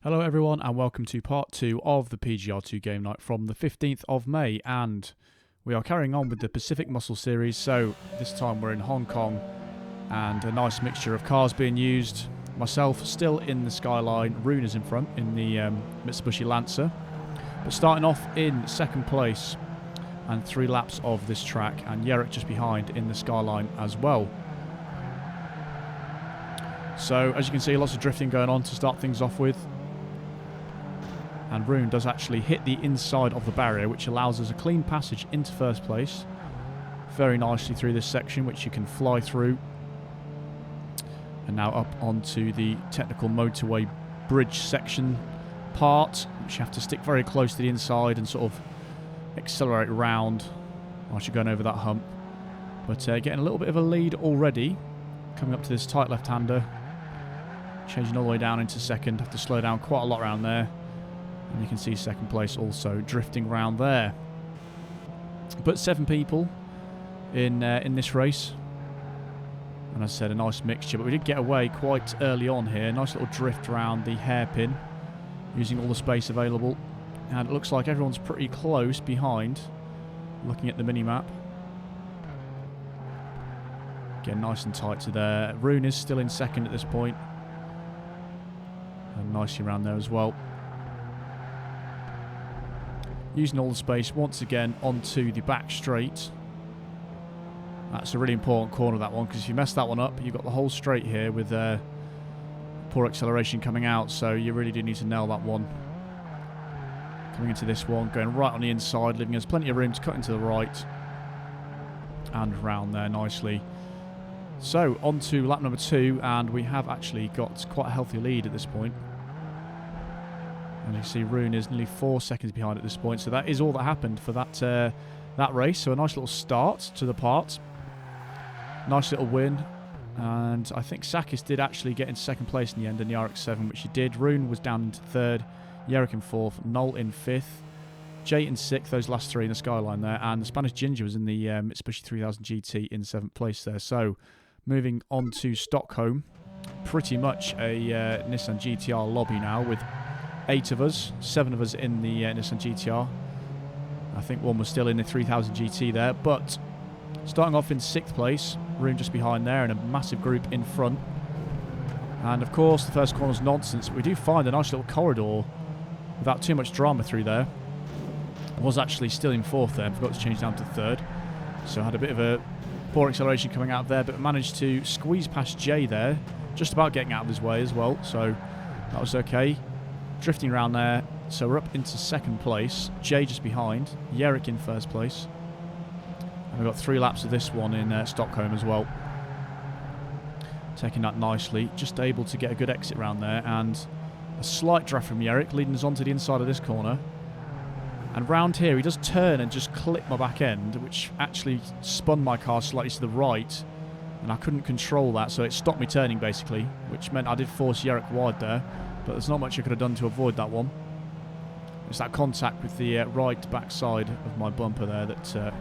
Hello everyone and welcome to part 2 of the PGR2 game night from the 15th of May, and we are carrying on with the Pacific Muscle series. So this time we're in Hong Kong and a nice mixture of cars being used. Myself still in the Skyline, Rune is in front in the Mitsubishi Lancer, but starting off in second place and 3 laps of this track, and Yerrick just behind in the Skyline as well. So as you can see, lots of drifting going on to start things off with. And Rune does actually hit the inside of the barrier, which allows us a clean passage into first place very nicely through this section, which you can fly through. And now up onto the technical motorway bridge section part, which you have to stick very close to the inside and sort of accelerate around whilst you're going over that hump. But getting a little bit of a lead already, coming up to this tight left-hander, changing all the way down into second. Have to slow down quite a lot around there. And you can see second place also drifting around there. But 7 people in this race. And as I said, a nice mixture. But we did get away quite early on here. Nice little drift around the hairpin, using all the space available. And it looks like everyone's pretty close behind, looking at the mini-map. Getting nice and tight to there. Rune is still in second at this point. And nicely around there as well. Using all the space once again onto the back straight. That's a really important corner, that one, because if you mess that one up, you've got the whole straight here with poor acceleration coming out, so you really do need to nail that one. Coming into this one, going right on the inside, leaving us plenty of room to cut into the right. And round there nicely. So, on to lap number 2, and we have actually got quite a healthy lead at this point. And you see Rune is nearly 4 seconds behind at this point. So that is all that happened for that race. So a nice little start to the part. Nice little win. And I think Sakis did actually get into second place in the end in the RX-7, which he did. Rune was down into third. Yerrick in fourth. Noel in fifth. Jay in sixth. Those last 3 in the Skyline there. And the Spanish Ginger was in the Mitsubishi 3000 GT in 7th place there. So moving on to Stockholm. Pretty much a Nissan GTR lobby now with 8 of us, 7 of us in the Nissan GTR. I think one was still in the 3000 GT there, but starting off in 6th place, Rune just behind there, and a massive group in front. And of course, the first corner's nonsense, but we do find a nice little corridor without too much drama through there. I was actually still in 4th there, forgot to change down to 3rd. So I had a bit of a poor acceleration coming out there, but managed to squeeze past Jay there, just about getting out of his way as well, so that was okay. Drifting around there, so we're up into 2nd place. Jay just behind. Yerrick in 1st place. And we've got 3 laps of this one in Stockholm as well. Taking that nicely. Just able to get a good exit around there. And a slight draft from Yerrick, leading us onto the inside of this corner. And round here, he does turn and just clip my back end, which actually spun my car slightly to the right. And I couldn't control that, so it stopped me turning, basically. Which meant I did force Yerrick wide there. But there's not much I could have done to avoid that one. It's that contact with the right back side of my bumper there that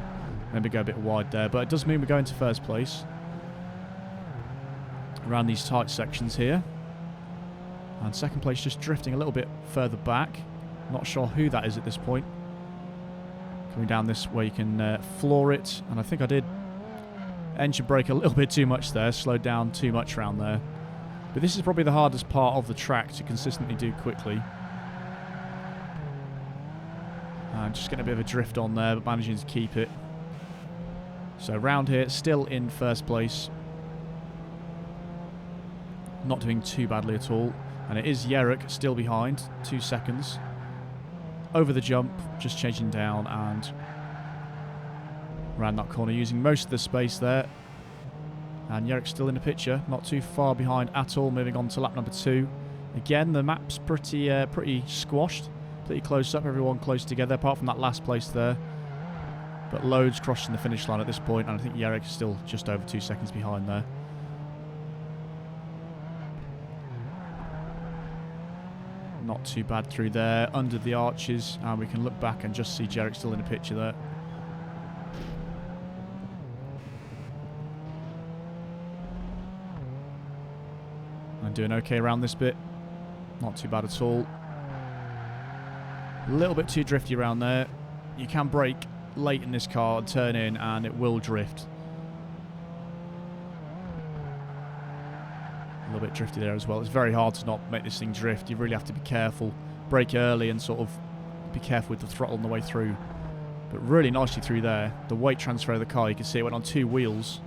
made me go a bit wide there. But it does mean we're going to 1st place around these tight sections here. And 2nd place just drifting a little bit further back. Not sure who that is at this point. Coming down this way you can floor it. And I think I did engine brake a little bit too much there. Slowed down too much around there. But this is probably the hardest part of the track to consistently do quickly. And just getting a bit of a drift on there, but managing to keep it. So round here, still in 1st place. Not doing too badly at all. And it is Yerrick still behind, 2 seconds. Over the jump, just changing down and around that corner, using most of the space there. And Yerrick's still in the picture, not too far behind at all, moving on to lap number 2. Again, the map's pretty squashed, pretty close up, everyone close together, apart from that last place there. But loads crossing the finish line at this point, and I think Yerrick is still just over 2 seconds behind there. Not too bad through there, under the arches, and we can look back and just see Yerrick still in the picture there. I'm doing okay around this bit. Not too bad at all. A little bit too drifty around there. You can brake late in this car and turn in and it will drift. A little bit drifty there as well. It's very hard to not make this thing drift. You really have to be careful. Brake early and sort of be careful with the throttle on the way through. But really nicely through there. The weight transfer of the car, you can see it went on 2 wheels.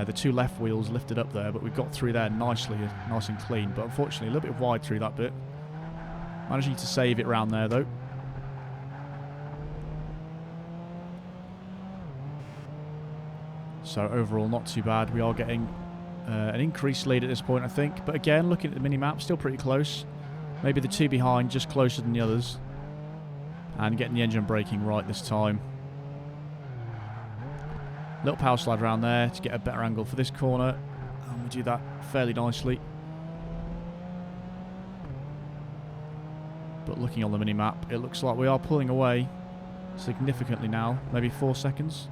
The 2 left wheels lifted up there, but we got through there nicely, nice and clean. But unfortunately, a little bit wide through that bit. Managing to save it round there, though. So overall, not too bad. We are getting an increased lead at this point, I think. But again, looking at the mini-map, still pretty close. Maybe the 2 behind, just closer than the others. And getting the engine braking right this time. Little power slide around there to get a better angle for this corner. And we do that fairly nicely. But looking on the mini-map, it looks like we are pulling away significantly now. Maybe 4 seconds.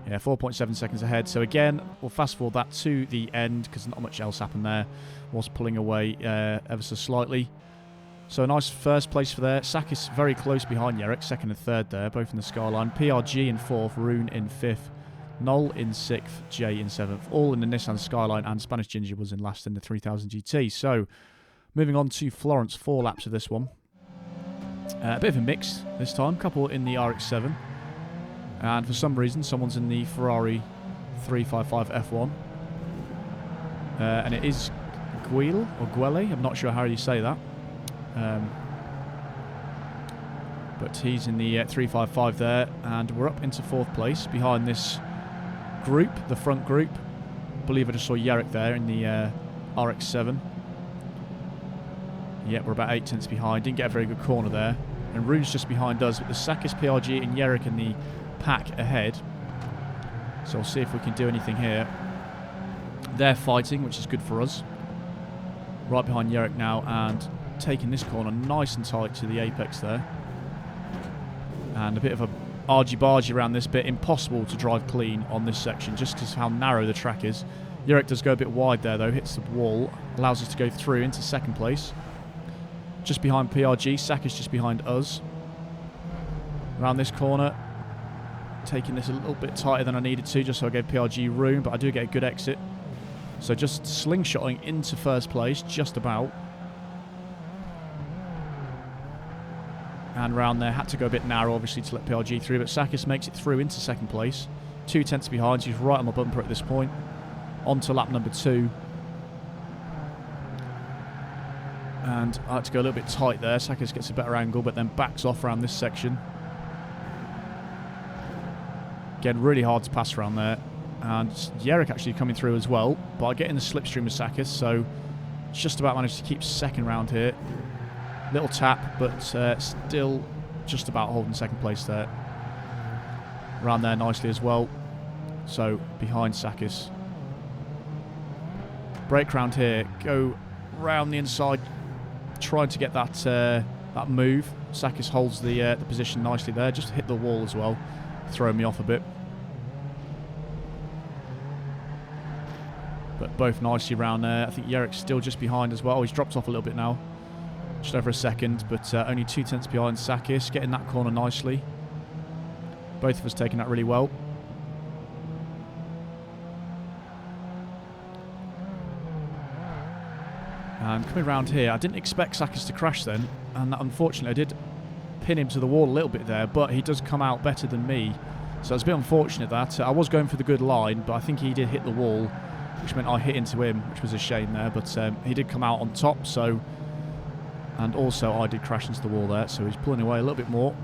Yeah, 4.7 seconds ahead. So again, we'll fast forward that to the end because not much else happened there. Was pulling away ever so slightly. So a nice first place for there. Sakis very close behind Yerrick, 2nd and 3rd there, both in the skyline. PRG in 4th, Rune in 5th, Noel in 6th, Jay in 7th. All in the Nissan Skyline, and Spanish Ginger was in last in the 3000 GT. So moving on to Florence, 4 laps of this one. A bit of a mix this time, couple in the RX-7. And for some reason, someone's in the Ferrari 355 F1. And it is Guile, or Guele, I'm not sure how you say that. But he's in the 355 there, and we're up into 4th place behind this group, the front group. I believe I just saw Yerrick there in the RX-7. Yeah, we're about 8 tenths behind. Didn't get a very good corner there. And Rune's just behind us, but the Sakis, PRG and Yerrick in the pack ahead. So we'll see if we can do anything here. They're fighting, which is good for us. Right behind Yerrick now, and taking this corner nice and tight to the apex there. And a bit of a argy-bargy around this bit. Impossible to drive clean on this section just because of how narrow the track is. Yerrick does go a bit wide there though, hits the wall, allows us to go through into 2nd place. Just behind PRG, Sakis just behind us. Around this corner, taking this a little bit tighter than I needed to just so I gave PRG room, but I do get a good exit. So just slingshotting into 1st place, just about. And round there, had to go a bit narrow, obviously, to let PRG through. But Sakis makes it through into 2nd place. 2 tenths behind, so he's right on my bumper at this point. On to lap number 2. And I had to go a little bit tight there. Sakis gets a better angle, but then backs off around this section. Again, really hard to pass around there. And Yerrick actually coming through as well. But I get in the slipstream with Sakis, so just about managed to keep 2nd round here. Little tap, but still just about holding 2nd place there. Around there nicely as well. So behind Sakis. Brake round here. Go round the inside. Trying to get that that move. Sakis holds the position nicely there. Just hit the wall as well. Throwing me off a bit. But both nicely round there. I think Yerrick's still just behind as well. He's dropped off a little bit now. Just over a second, but only 2 tenths behind Sakis. Getting that corner nicely. Both of us taking that really well. And coming around here, I didn't expect Sakis to crash then. And that, unfortunately, I did pin him to the wall a little bit there, but he does come out better than me. So it's a bit unfortunate that. I was going for the good line, but I think he did hit the wall, which meant I hit into him, which was a shame there. But he did come out on top, so... And also I did crash into the wall there, so he's pulling away a little bit more.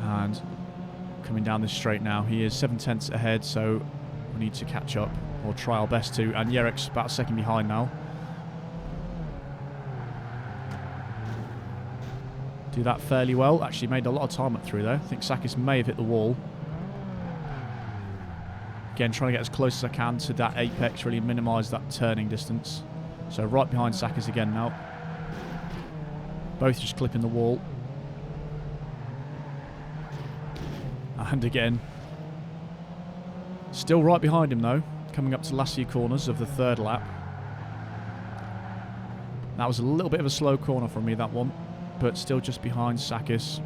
And coming down this straight now, he is 7 tenths ahead, so we need to catch up, or try our best to. And Yerrick's about a second behind now. Do that fairly well. Actually made a lot of time up through there. I think Sakis may have hit the wall. Again, trying to get as close as I can to that apex, really minimise that turning distance. So right behind Sakis again now. Both just clipping the wall. And again. Still right behind him though. Coming up to the last few corners of the 3rd lap. That was a little bit of a slow corner from me, that one. But still just behind Sakis.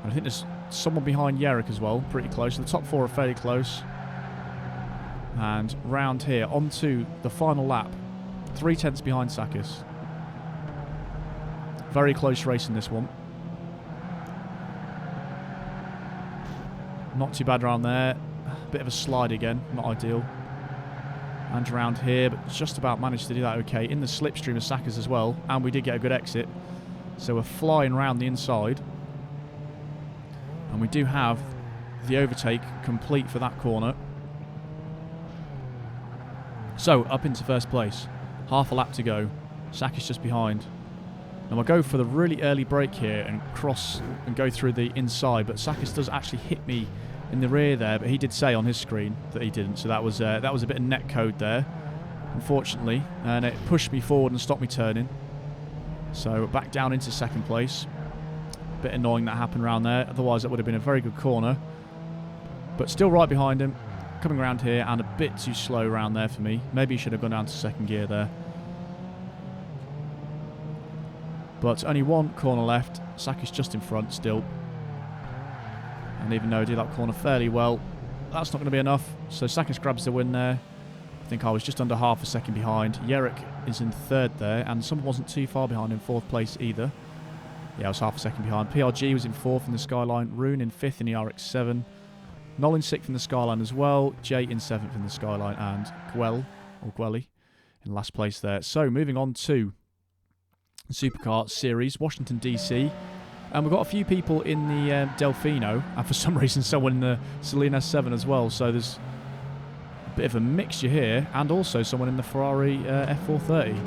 And I think there's someone behind Yerrick as well, pretty close. The top 4 are fairly close. And round here, onto the final lap. 3/10 behind Sakis. Very close race in this one. Not too bad around there. Bit of a slide again, not ideal. And around here, but just about managed to do that okay. In the slipstream of Sakis as well, and we did get a good exit. So we're flying around the inside. And we do have the overtake complete for that corner. So, up into first place. Half a lap to go. Sakis just behind. Now I'll go for the really early break here and cross and go through the inside, but Sakis does actually hit me in the rear there, but he did say on his screen that he didn't, so that was a bit of net code there, unfortunately, and it pushed me forward and stopped me turning. So back down into second place. Bit annoying that happened around there, otherwise that would have been a very good corner. But still right behind him, coming around here, and a bit too slow around there for me. Maybe he should have gone down to second gear there. But only one corner left. Sakis just in front still. And even though I did that corner fairly well, that's not going to be enough. So Sakis grabs the win there. I think I was just under half a second behind. Yerrick is in third there, and someone wasn't too far behind in fourth place either. Yeah, I was half a second behind. PRG was in fourth in the Skyline. Rune in fifth in the RX-7. Noel in sixth in the Skyline as well. Jay in seventh in the Skyline. And Gwelly in last place there. So moving on to Supercar Series, Washington DC, and we've got a few people in the Delfino, and for some reason someone in the Selena 7 as well, so there's a bit of a mixture here, and also someone in the Ferrari F430.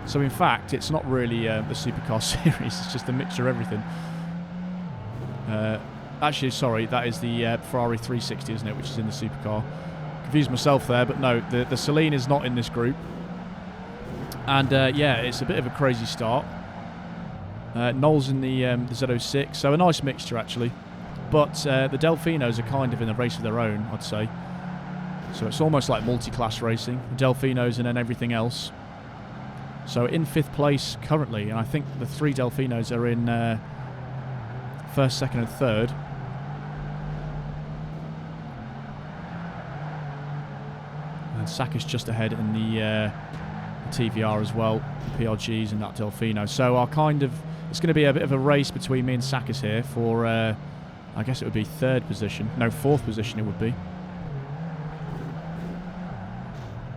So in fact it's not really the Supercar Series, it's just a mixture of everything. Actually, sorry, that is the Ferrari 360, isn't it, which is in the Supercar. Confused myself there, but no, the Selene is not in this group. And yeah, it's a bit of a crazy start. Noel's in the Z06, so a nice mixture actually. But the Delfinos are kind of in a race of their own, I'd say. So it's almost like multi-class racing. The Delfinos and then everything else. So in fifth place currently, and I think the 3 Delfinos are in first, second and third. And Sakis just ahead in the TVR as well, the PRGs and that Delfino. So it's going to be a bit of a race between me and Sakis here for, I guess it would be third position. No, fourth position it would be.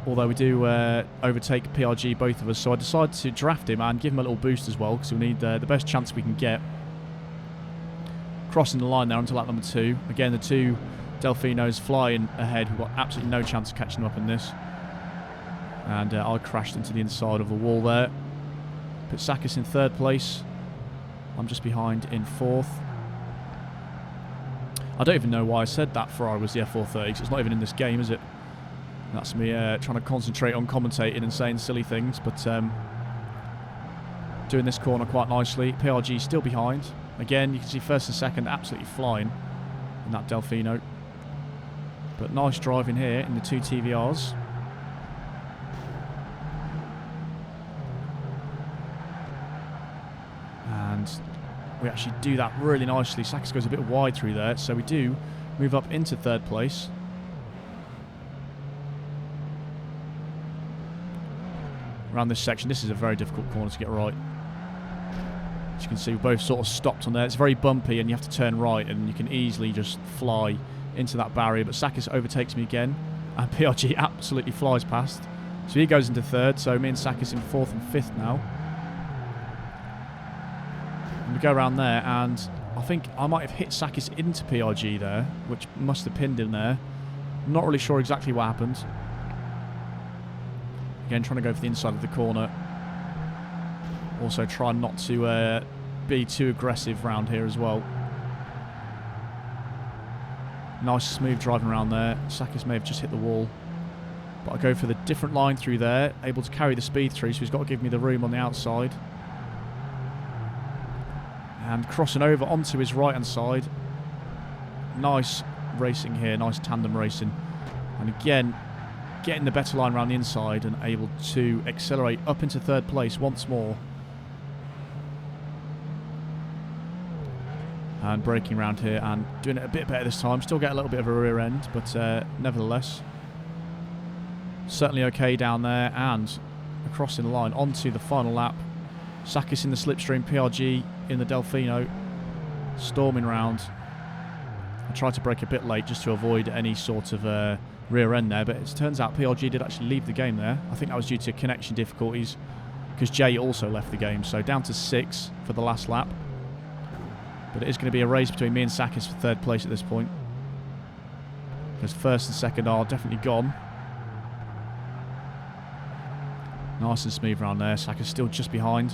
Although we do overtake PRG, both of us, so I decided to draft him and give him a little boost as well, because we need the best chance we can get. Crossing the line there onto lap number 2. Again, the 2 Delfinos flying ahead. We've got absolutely no chance of catching them up in this. And I crashed into the inside of the wall there. Put Sakis in third place. I'm just behind in fourth. I don't even know why I said that Ferrari was the F430, because it's not even in this game, is it? That's me trying to concentrate on commentating and saying silly things, but doing this corner quite nicely. PRG still behind. Again, you can see first and second absolutely flying in that Delfino. But nice driving here in the 2 TVRs. And we actually do that really nicely. Sakis goes a bit wide through there, so we do move up into third place. Around this section, this is a very difficult corner to get right. As you can see, we both sort of stopped on there. It's very bumpy and you have to turn right, and you can easily just fly into that barrier. But Sakis overtakes me again, and PRG absolutely flies past. So he goes into third, so me and Sakis in fourth and fifth now. And we go around there, and I think I might have hit Sakis into PRG there, which must have pinned him there. I'm not really sure exactly what happened. Again, trying to go for the inside of the corner. Also trying not to be too aggressive around here as well. Nice smooth driving around there. Sakis may have just hit the wall. But I go for the different line through there. Able to carry the speed through, so he's got to give me the room on the outside. And crossing over onto his right-hand side. Nice racing here. Nice tandem racing. And again, getting the better line around the inside and able to accelerate up into third place once more. And braking around here and doing it a bit better this time. Still get a little bit of a rear end, but nevertheless, certainly okay down there. And crossing the line onto the final lap. Sakis in the slipstream, PRG in the Delfino, storming round. I tried to brake a bit late just to avoid any sort of rear end there, but it turns out PRG did actually leave the game there. I think that was due to connection difficulties because Jay also left the game. So down to 6 for the last lap. But it is going to be a race between me and Sakis for third place at this point, because first and second are definitely gone. Nice and smooth around there. Sakis still just behind.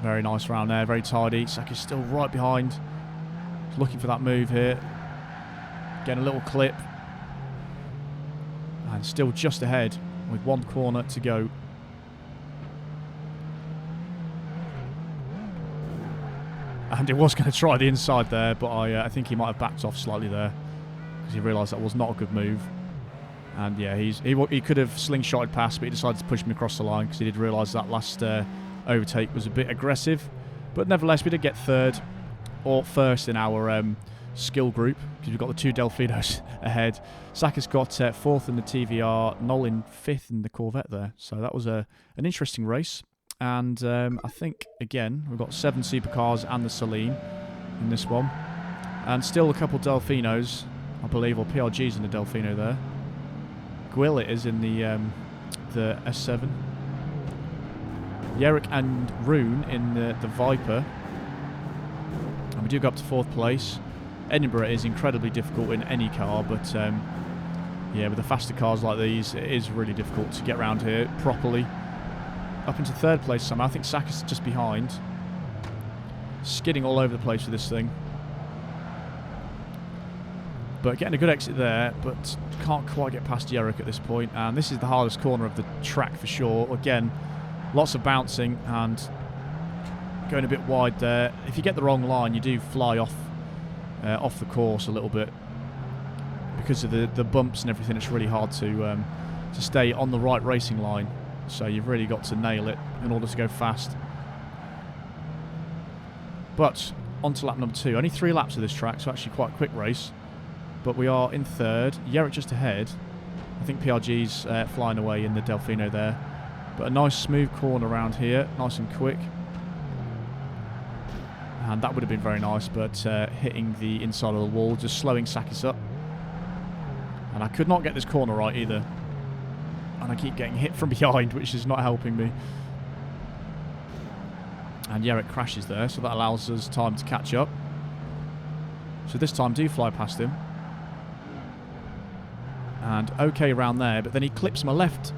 Very nice round there, very tidy. Sakis still right behind. Looking for that move here. Getting a little clip. And still just ahead with 1 corner to go. And it was going to try the inside there, but I think he might have backed off slightly there because he realised that was not a good move. And yeah, he could have slingshotted past, but he decided to push me across the line because he did realise that last overtake was a bit aggressive. But nevertheless, we did get third or first in our skill group because we've got the 2 Delfinos ahead. Sakis got fourth in the TVR, Noel in 5th in the Corvette there. So that was an interesting race. And I think, again, we've got 7 supercars and the Celine in this one. And still a couple Delfinos, I believe, or PRG's in the Delfino there. Gwil it is in the S7. Yerrick and Rune in the Viper. And we do go up to 4th place. Edinburgh is incredibly difficult in any car, but yeah, with the faster cars like these, it is really difficult to get around here properly. Up into 3rd place somehow. I think Sakis is just behind. Skidding all over the place with this thing. But getting a good exit there, but can't quite get past Yerrick at this point. And this is the hardest corner of the track for sure. Again, lots of bouncing and going a bit wide there. If you get the wrong line, you do fly off the course a little bit. Because of the bumps and everything, it's really hard to stay on the right racing line. So you've really got to nail it in order to go fast. But on to lap number 2. Only 3 laps of this track, so actually quite a quick race. But we are in 3rd. Yerrick just ahead. I think PRG's flying away in the Delfino there. But a nice smooth corner around here. Nice and quick. And that would have been very nice, but hitting the inside of the wall, just slowing Sakis up. And I could not get this corner right either. And I keep getting hit from behind, which is not helping me. And Yerrick crashes there, so that allows us time to catch up. So this time do fly past him. And okay around there, but then he clips my left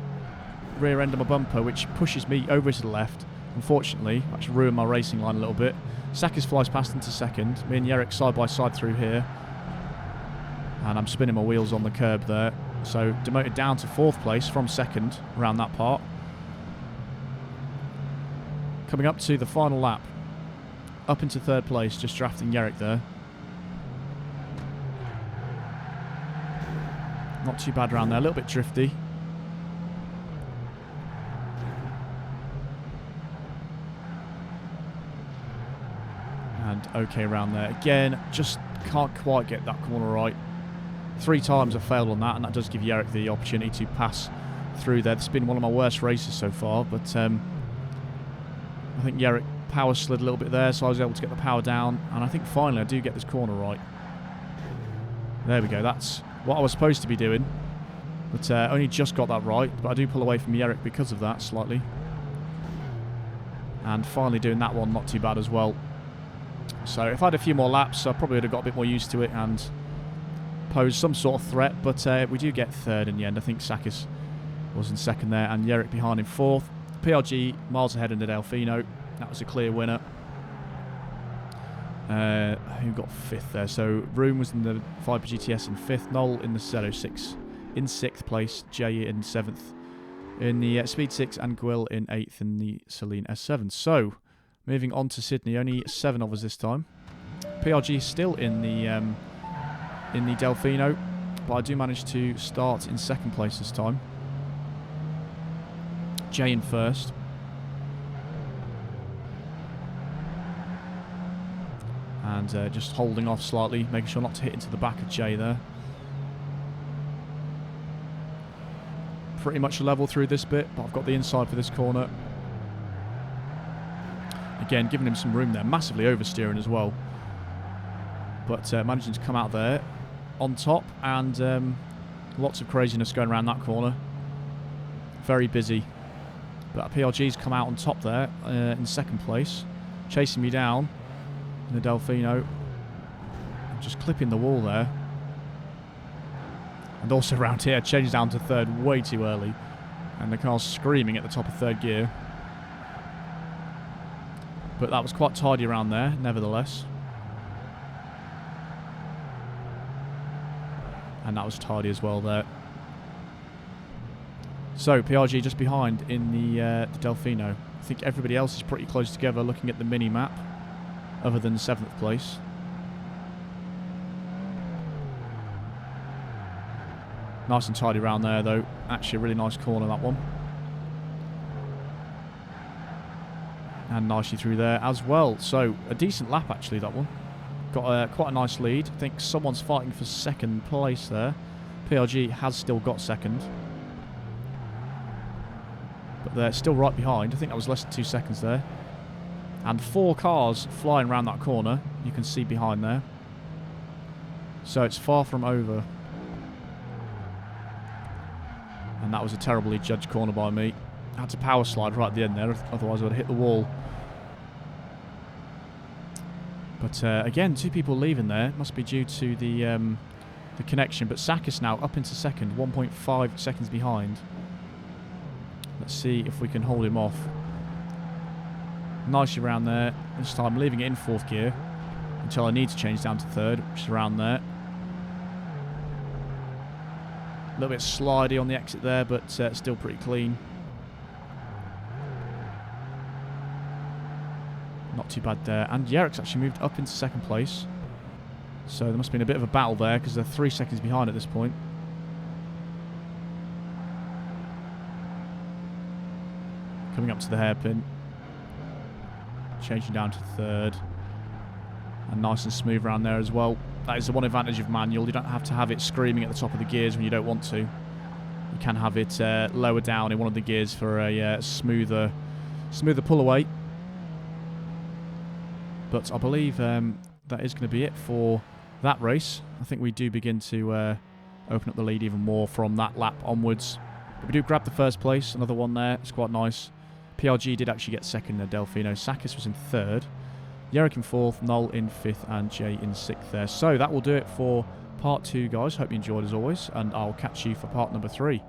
rear end of my bumper, which pushes me over to the left. Unfortunately, actually ruined my racing line a little bit. Sakis flies past into 2nd. Me and Yerrick side by side through here. And I'm spinning my wheels on the curb there. So demoted down to 4th place from 2nd around that part. Coming up to the final lap. Up into 3rd place, just drafting Yerrick there. Not too bad around there, a little bit drifty. And okay around there. Again, just can't quite get that corner right. 3 times I've failed on that, and that does give Yerrick the opportunity to pass through there. It's been one of my worst races so far, but I think Yerrick power slid a little bit there, so I was able to get the power down, and I think finally I do get this corner right. There we go, that's what I was supposed to be doing, but only just got that right, but I do pull away from Yerrick because of that slightly. And finally doing that one not too bad as well. So if I had a few more laps, I probably would have got a bit more used to it and posed some sort of threat, but we do get 3rd in the end. I think Sakis was in 2nd there, and Yerrick behind in 4th. PRG miles ahead in the Delfino. That was a clear winner. Who got 5th there? So Room was in the Viper GTS in 5th. Noel in the Zero 6 in 6th place. Jay in 7th in the Speed 6, and Gwil in 8th in the Celine S7. So Moving on to Sydney, only 7 of us this time. PRG still in the Delfino, but I do manage to start in 2nd place this time. Jay in 1st. And just holding off slightly, making sure not to hit into the back of Jay there. Pretty much level through this bit, but I've got the inside for this corner. Again, giving him some room there, massively oversteering as well. But managing to come out there on top, and lots of craziness going around that corner. Very busy. But PRG's come out on top there in 2nd place, chasing me down in the Delfino. Just clipping the wall there. And also around here, changed down to 3rd way too early. And the car's screaming at the top of 3rd gear. But that was quite tidy around there, nevertheless. And that was tidy as well there. So, PRG just behind in the Delfino. I think everybody else is pretty close together looking at the mini-map, other than 7th place. Nice and tidy around there, though. Actually, a really nice corner, that one. And nicely through there as well. So, a decent lap, actually, that one. Got quite a nice lead. I think someone's fighting for 2nd place there. PRG has still got 2nd. But they're still right behind. I think that was less than 2 seconds there. And 4 cars flying around that corner. You can see behind there. So, it's far from over. And that was a terribly judged corner by me. I had to power slide right at the end there, otherwise I would have hit the wall. But again, 2 people leaving there. Must be due to the connection. But Sakis now up into 2nd, 1.5 seconds behind. Let's see if we can hold him off. Nicely around there. This time leaving it in 4th gear until I need to change down to 3rd, which is around there. A little bit slidey on the exit there, but still pretty clean. Not too bad there. And Yerrick's actually moved up into 2nd place. So there must have been a bit of a battle there, because they're 3 seconds behind at this point. Coming up to the hairpin. Changing down to 3rd. And nice and smooth around there as well. That is the one advantage of manual. You don't have to have it screaming at the top of the gears when you don't want to. You can have it lower down in one of the gears for a smoother pull away. But I believe that is going to be it for that race. I think we do begin to open up the lead even more from that lap onwards. But we do grab the 1st place. Another one there. It's quite nice. PRG did actually get 2nd in the Delfino. Sakis was in 3rd. Yerrick in 4th, Noel in 5th, and Jay in 6th there. So that will do it for part 2, guys. Hope you enjoyed as always, and I'll catch you for part number 3.